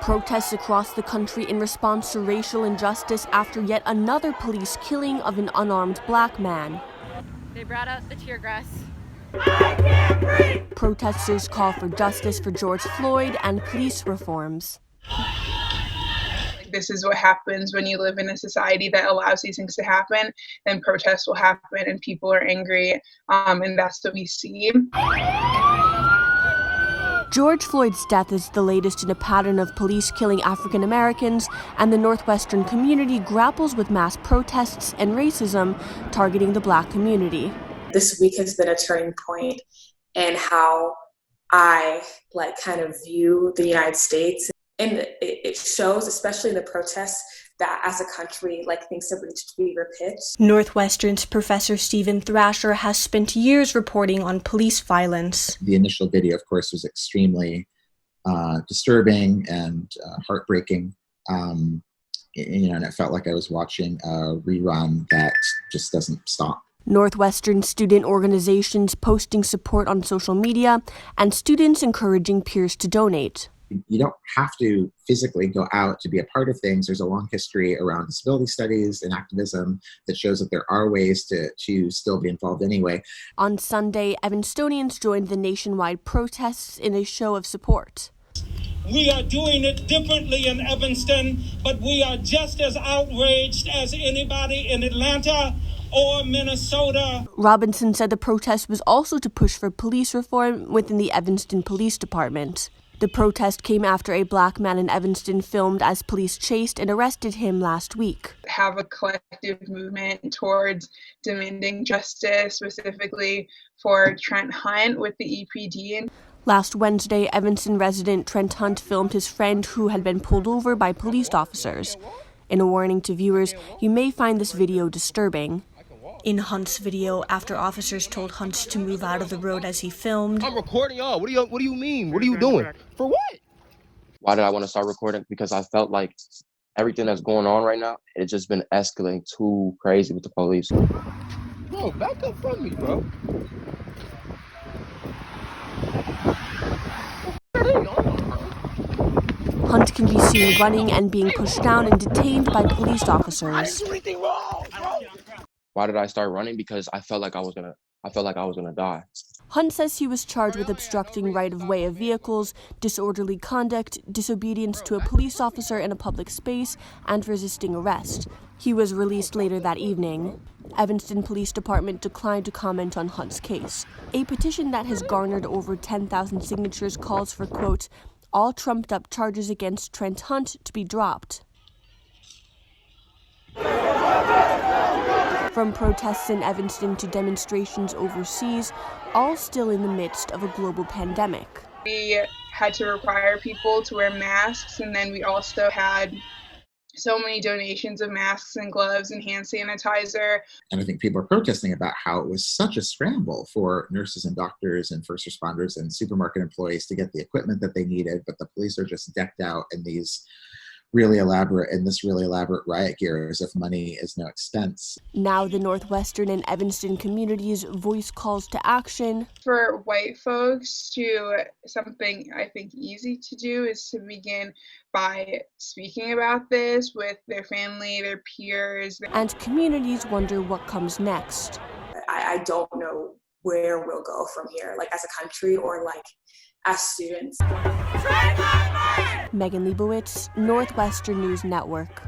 Protests across the country in response to racial injustice after yet another police killing of an unarmed black man. They brought out the tear gas. Protesters call for justice for George Floyd and police reforms. This is what happens when you live in a society that allows these things to happen. Then protests will happen and people are angry, and that's what we see. George Floyd's death is the latest in a pattern of police killing African Americans, and the Northwestern community grapples with mass protests and racism targeting the black community. This week has been a turning point in how I kind of view the United States. And it shows, especially in the protests, that as a country, things have reached fever pitch. Northwestern's Professor Stephen Thrasher has spent years reporting on police violence. The initial video, of course, was extremely disturbing and heartbreaking. And it felt like I was watching a rerun that just doesn't stop. Northwestern student organizations posting support on social media and students encouraging peers to donate. You don't have to physically go out to be a part of things. There's a long history around disability studies and activism that shows that there are ways to still be involved anyway. On Sunday, Evanstonians joined the nationwide protests in a show of support. We are doing it differently in Evanston, but we are just as outraged as anybody in Atlanta or Minnesota. Robinson said the protest was also to push for police reform within the Evanston Police Department. The protest came after a black man in Evanston filmed as police chased and arrested him last week. Have a collective movement towards demanding justice, specifically for Trent Hunt with the EPD. Last Wednesday, Evanston resident Trent Hunt filmed his friend who had been pulled over by police officers. In a warning to viewers, you may find this video disturbing. In Hunt's video, after officers told Hunt to move out of the road as he filmed. I'm recording y'all. What do you mean? What are you doing? For what? Why did I want to start recording? Because I felt like everything that's going on right now, it's just been escalating too crazy with the police. Bro, back up from me, bro. Hunt can be seen running and being pushed down and detained by police officers. I didn't do anything wrong, bro. Why did I start running? Because I felt like I was gonna die. Hunt says he was charged with obstructing right-of-way of vehicles, disorderly conduct, disobedience to a police officer in a public space, and resisting arrest. He was released later that evening. Evanston Police Department declined to comment on Hunt's case. A petition that has garnered over 10,000 signatures calls for, quote, all trumped-up charges against Trent Hunt to be dropped. From protests in Evanston to demonstrations overseas, all still in the midst of a global pandemic. We had to require people to wear masks, and then we also had so many donations of masks and gloves and hand sanitizer. And I think people are protesting about how it was such a scramble for nurses and doctors and first responders and supermarket employees to get the equipment that they needed, but the police are just decked out in this really elaborate riot gear as if money is no expense. Now the Northwestern and Evanston communities voice calls to action. For white folks, something I think easy to do is to begin by speaking about this with their family, their peers. And communities wonder what comes next. I don't know where we'll go from here, as a country or as students. Megan Leibowitz, Northwestern News Network.